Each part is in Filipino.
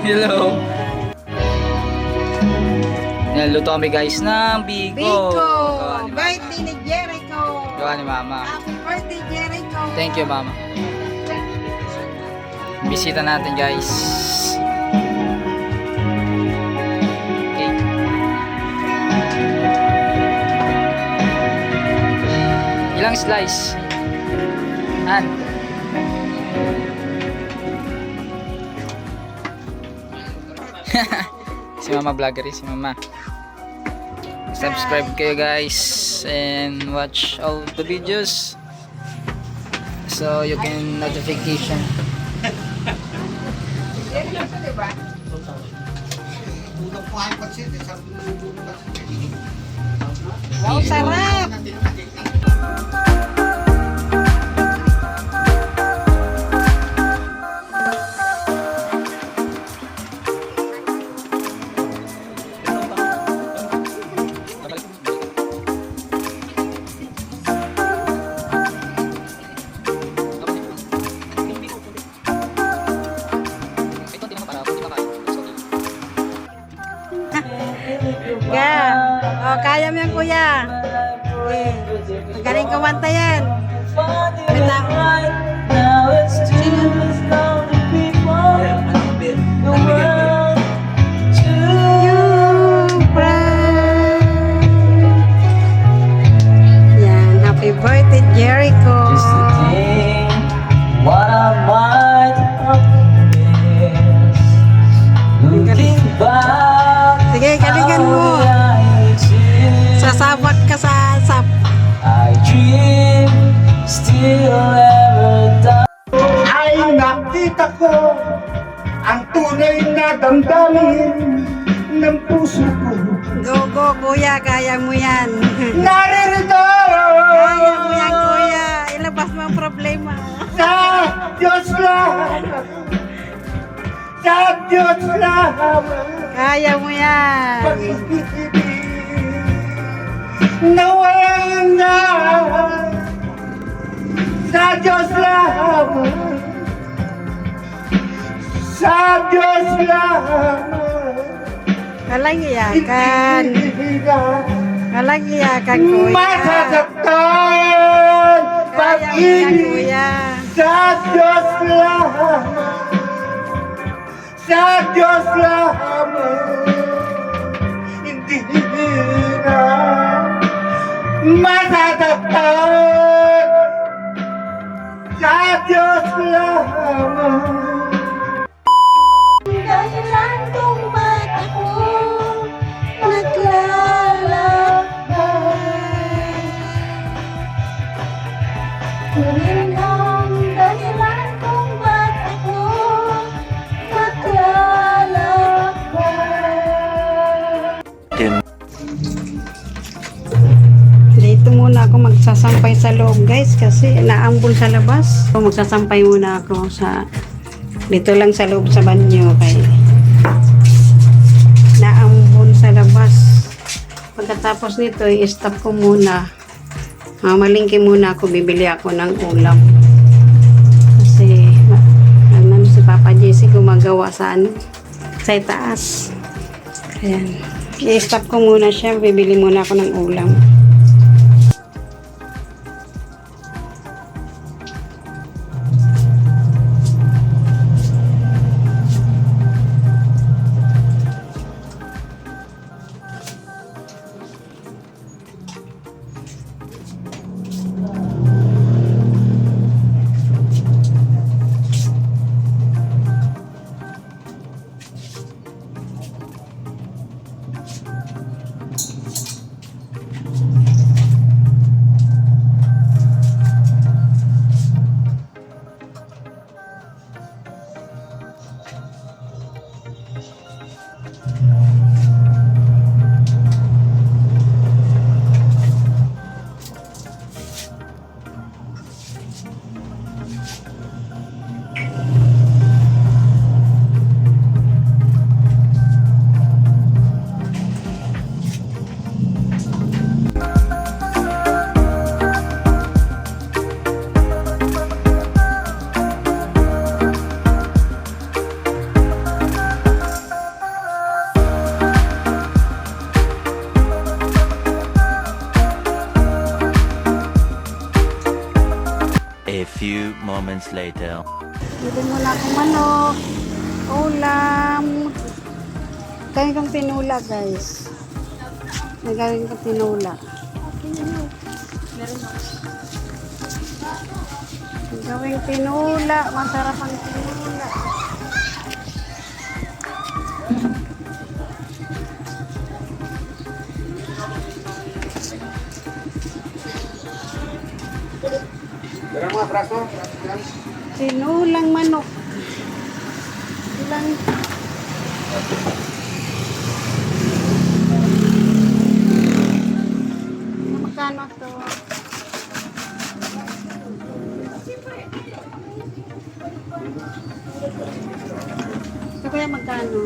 Hello. Naluto kami guys ng biko. Biko! Gawa ni Mama. Birthday ni Jericho! Gawa ni Mama. Happy birthday, Jericho! Thank you, Mama. Bisita natin guys. Okay. Ilang slice? An? Si Mama vlogger, si Mama. Subscribe kayo guys and watch all the videos so you can notification. Wow, sarap! Kaya mo yan, kuya. Magaling kumanta yan. Yan, happy birthday, Jericho. What I might have missed. Looking back, Sige, galingan mo. Sasabak ka sa asap. I dream still ever die. Ay nakita ko ang tunay na damdamin ng puso ko. Go, go, kuya. Kaya mo yan. Naririto Kaya mo yan, kuya. Ilabas mo ang problema. sa Diyos lang, sa Diyos lang, Kaya mo yan. pag-ibig na walang hanggan. Sa Diyos lang, sa Diyos lang, Walang iyakan. ibigay. Walang iyakan, kuya. Masasaktan Kaya mo yan, pag-ibig kuya. sa Diyos lamang, sa Diyos lamang, hindi na masasaktan sa Diyos lamang. Dahilan kung ba't ako naglalakbay. Yun ang dahilan kung ba't ako naglalakbay. Dito muna ako magsasampay sa loob guys kasi naambol sa labas. So, magsasampay muna ako sa dito lang sa loob sa banyo kay naambon sa labas. Pagkatapos nito i-stop ko muna. Malingki muna ako, bibili ako ng ulam. Kasi ano si Papa Jesse gumagawa sa sa itaas. Ayan. I-stop ko muna siya, bibili muna ako ng ulam. A few moments later. Bili muna akong manok. Ulam. Gawin kong tinula, guys. Nagawin kong tinula. Gawing tinula. Masarap ang tinula. Tinulang manok. Ilang magkano to? Ito kaya magkano?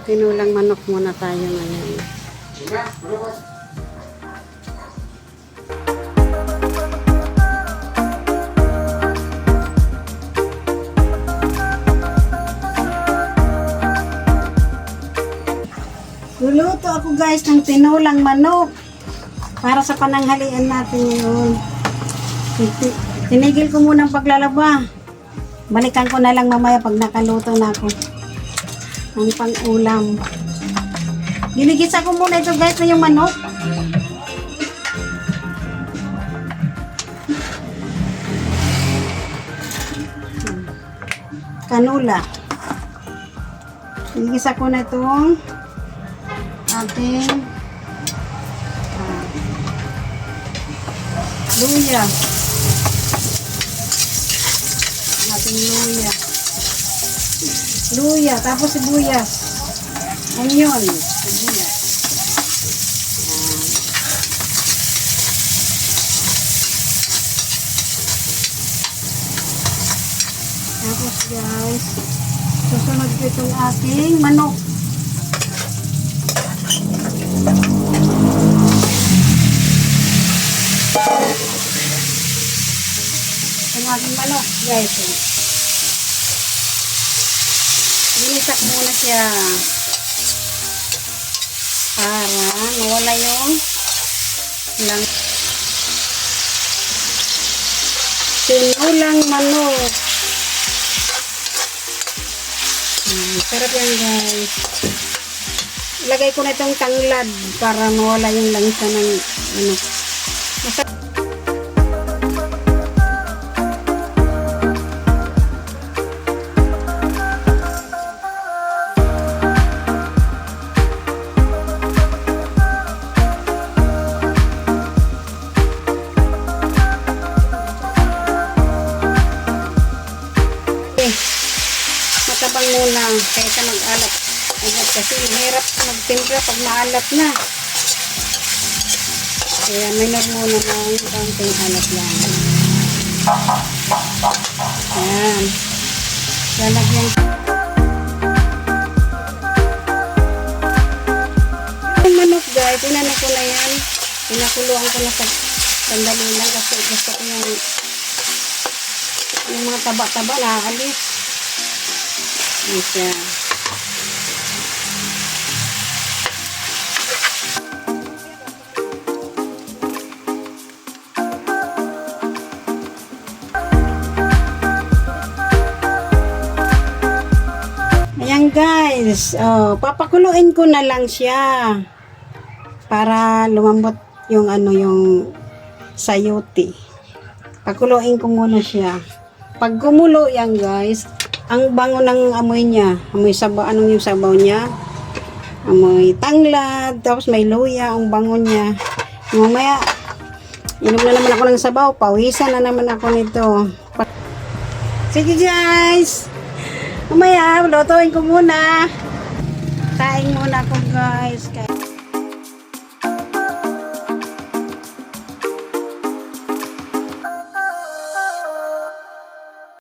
Tinulang manok muna tayo ngayon. Luluto ako guys ng tinulang manok para sa pananghalian natin ngayon. Tinigil ko muna ang paglalaba. Balikan ko na lang mamaya pag nakaluto na ako ng pang-ulam. Ginigisa ko muna ito guys na yung manok. Kanula. Ginigisa ko na itong ating luya. Ating luya. Luya, tapos sibuyas. Onion. Sibuyas. Tapos guys, susunod ko itong ating manok. Ang aking manok guys. Linisak muna siya para mawala yung lang tinulang manok. Sarap yan guys. Ilagay ko na itong tanglad para mawala yung langsa ng manok. Masarap. Matabang muna kaysa mag-alat agad kasi mahirap magtimpla pag maalat na, kaya minor muna ng konting alat lang. Ayan, lalagyan yung manok guys. Inano ko na yan, pinakuluan ko na sa sandali lang kasi gusto ko yung mga taba-taba nakakalis. Ayan siya. Ayan guys, papakuluin ko na lang siya para lumambot yung yung sayote. Pakuluin ko muna siya. Pag gumulo yan guys, ang bango ng amoy niya, amoy sabaw, yung sabaw niya, amoy tanglad, tapos may luya, ang bango niya. Mamaya, inom na naman ako ng sabaw, pawisan na naman ako nito. Sige guys, mamaya, lutuin ko muna. Kain muna ako guys.